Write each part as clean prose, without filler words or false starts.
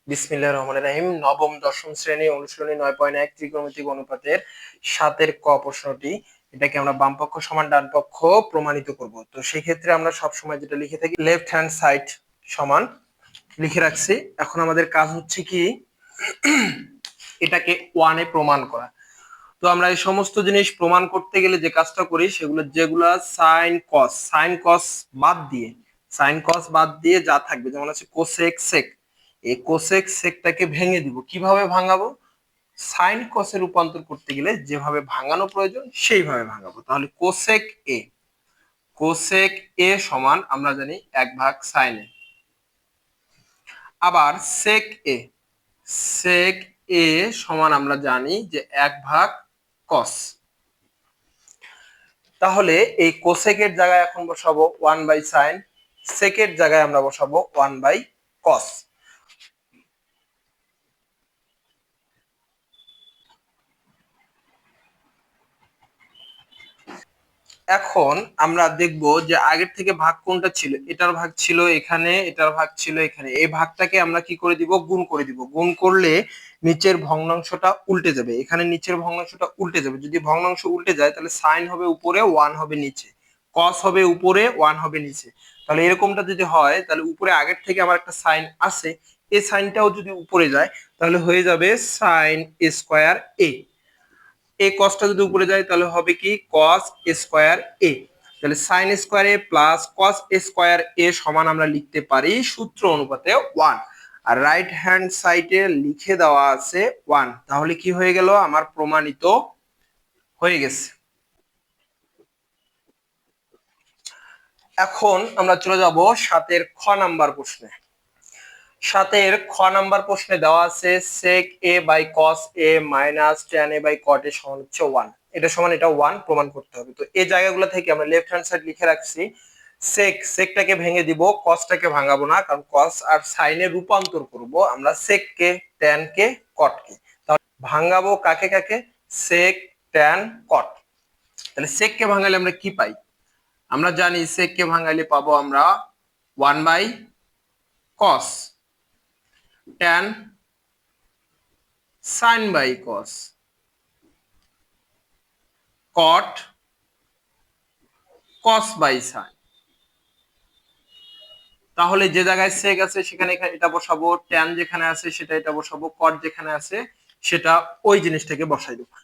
বিসমিল্লাহির রহমানির রহিম। নবম দশম শ্রেণী অনুশীলনী 9.1 ত্রিকোণমিতিক অনুপাতের 7-এর ক প্রশ্নটি, এটাকে আমরা বাম পক্ষ সমান ডান পক্ষ প্রমাণিত করব। তো সেই ক্ষেত্রে আমরা সব সময় যেটা লিখে থাকি লেফট হ্যান্ড সাইড সমান লিখে রাখছি। এখন আমাদের কাজ হচ্ছে কি এটাকে 1-এ প্রমাণ করা। তো আমরা এই সমস্ত জিনিস প্রমাণ করতে গেলে যে কাজটা করি সেগুলো যেগুলা সাইন কস বাদ দিয়ে যা থাকবে, যেমন আছে কোসেক সেক, এই কোসেক সেকটাকে ভেঙে দিব। কিভাবে ভাঙাবো? সাইন কসে রূপান্তর করতে গেলে যেভাবে ভাঙানো প্রয়োজন সেইভাবে ভাঙাবো। তাহলে কোসেক এ সমান আমরা জানি 1/, সাইন এ। আবার সেক এ সমান আমরা জানি যে 1/, কস। তাহলে এই কোসেকের জায়গায় এখন বসাবো 1/sin, সেকের জায়গায় আমরা বসাবো 1/cos। এখন আমরা দেখব যে আগের থেকে ভাগ কোনটা ছিল। এটার ভাগ ছিল এখানে, এটার ভাগ ছিল এখানে। এই ভাগটাকে আমরা কি করে দিব? গুণ করে দিব। গুণ করলে নিচের ভগ্নাংশটা উল্টে যাবে। এখানে নিচের ভগ্নাংশটা উল্টে যাবে। যদি ভগ্নাংশ উল্টে যায় তাহলে সাইন হবে উপরে, 1 হবে নিচে, কস হবে উপরে, 1 হবে নিচে। তাহলে এরকমটা যদি হয় তাহলে উপরে আগের থেকে আমার একটা সাইন আছে, এই সাইনটাও যদি উপরে যায় তাহলে হয়ে যাবে সাইন স্কয়ার এ। এই কসটা যদি উপরে যায় তাহলে হবে কি কস স্কয়ার এ। তাহলে সাইন স্কয়ার এ প্লাস কস স্কয়ার এ সমান আমরা লিখতে পারি সূত্র অনুপাতে 1। আর রাইট হ্যান্ড সাইডে লিখে দেওয়া আছে 1। তাহলে কি হয়ে গেল? আমার প্রমাণিত হয়ে গেছে। এখন আমরা চলে যাব 7-এর খ নাম্বার প্রশ্নে। 7-এর খ নাম্বার প্রশ্নে দেওয়া আছে sec a by cos a minus tan a by cot a সমান হচ্ছে 1। এটা সমান এটা 1 প্রমাণ করতে হবে। তো এই জায়গাগুলো থেকে আমরা লেফট হ্যান্ড সাইড লিখে রাখছি সেকটাকে ভেঙে দিব, কসটাকে ভাঙাবো না, কারণ কস আর সাইনে রূপান্তর করব আমরা sec কে, tan কে, cot কে। তাহলে ভাঙাবো কাকে কাকে? sec, tan, cot। তাহলে sec কে ভাঙালে আমরা কি পাই? আমরা জানি sec কে ভাঙালে পাবো আমরা 1/cos, tan sin by cos, cot cos by sin। তাহলে যে জায়গায় sec আছে সেখানে এটা বসাবো, tan যেখানে আছে সেটা এটা বসাবো, cot যেখানে আছে সেটা ওই জিনিসটাকে বসাই দেবো।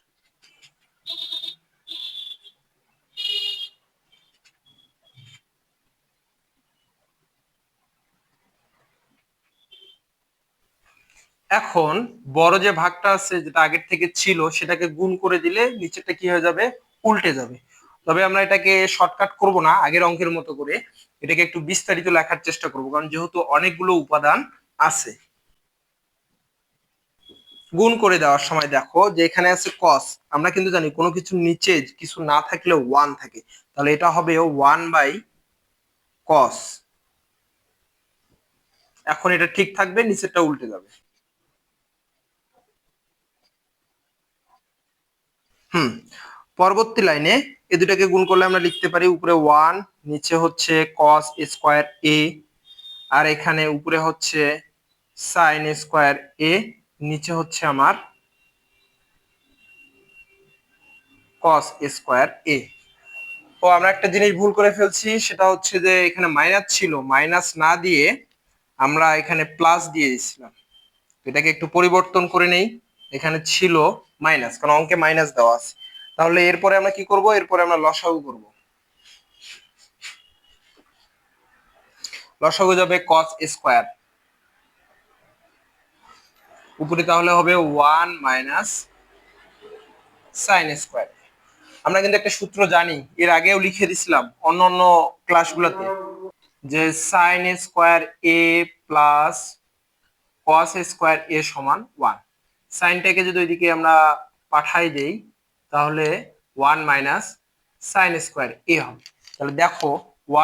এখন বড় যে ভাগটা আছে যেটা আগের থেকে ছিল সেটাকে গুণ করে দিলে নিচেরটা কি হয়ে যাবে? উল্টে যাবে। তবে আমরা এটাকে শর্টকাট করব না, আগের অঙ্কের মতো করে এটাকে একটু বিস্তারিত লেখার চেষ্টা করব, কারণ যেহেতু অনেকগুলো উপাদান আছে। গুণ করে দেওয়ার সময় দেখো যে এখানে আছে cos, আমরা কিন্তু জানি কোনো কিছু নিচে কিছু না থাকলে 1 থাকে, তাহলে এটা হবে 1/cos। এখন এটা ঠিক থাকবে, নিচেরটা উল্টে যাবে। পরবর্তী লাইনে এই দুটাকে গুণ করলে আমরা লিখতে পারি উপরে 1, নিচে হচ্ছে cos স্কয়ার a, আর এখানে উপরে হচ্ছে sin স্কয়ার a, নিচে হচ্ছে আমার cos স্কয়ার a। তো আমরা একটা জিনিস ভুল করে ফেলছি, সেটা হচ্ছে যে এখানে মাইনাস ছিল, মাইনাস না দিয়ে আমরা এখানে প্লাস দিয়ে দিয়েছিলাম। এটাকে একটু পরিবর্তন করে নেই। এখানে ছিল মাইনাস, কারণ অঙ্কে মাইনাস দেওয়া আছে। তাহলে এরপরে আমরা কি করব? এরপরে আমরা লসাগু করব। লসাগু যাবে cos স্কয়ার, উপরে তাহলে হবে 1 মাইনাস sin স্কয়ার। আমরা কিন্তু একটা সূত্র জানি, এর আগেও লিখে দিছিলাম অন্য অন্য ক্লাসগুলোতে, যে sin square a plus cos square a সমান 1। সাইনটাকে যদি ওইদিকে আমরা পাঠাই দেই তাহলে 1 মাইনাস sin স্কয়ার a হবে। তাহলে দেখো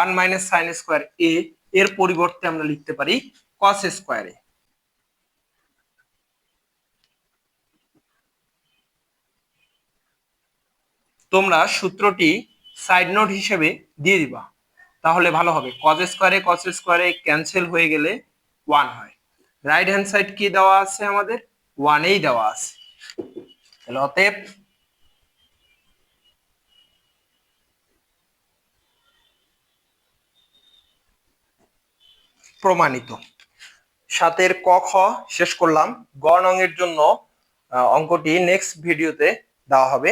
1 মাইনাস sin স্কয়ার a এর পরিবর্তে আমরা লিখতে পারি cos স্কয়ার a। তোমরা সূত্রটি সাইড নোট হিসেবে দিয়ে দিবা, তাহলে ভালো হবে। cos স্কয়ারে ক্যান্সেল হয়ে গেলে 1 হয়। রাইট হ্যান্ড সাইড কি দেওয়া আছে আমাদের 1 দেওয়া আছে। তাহলে অতএব প্রমাণিত। 7 ক খ শেষ করলাম। গ নং এর জন্য অঙ্কটি নেক্সট ভিডিওতে দেওয়া হবে।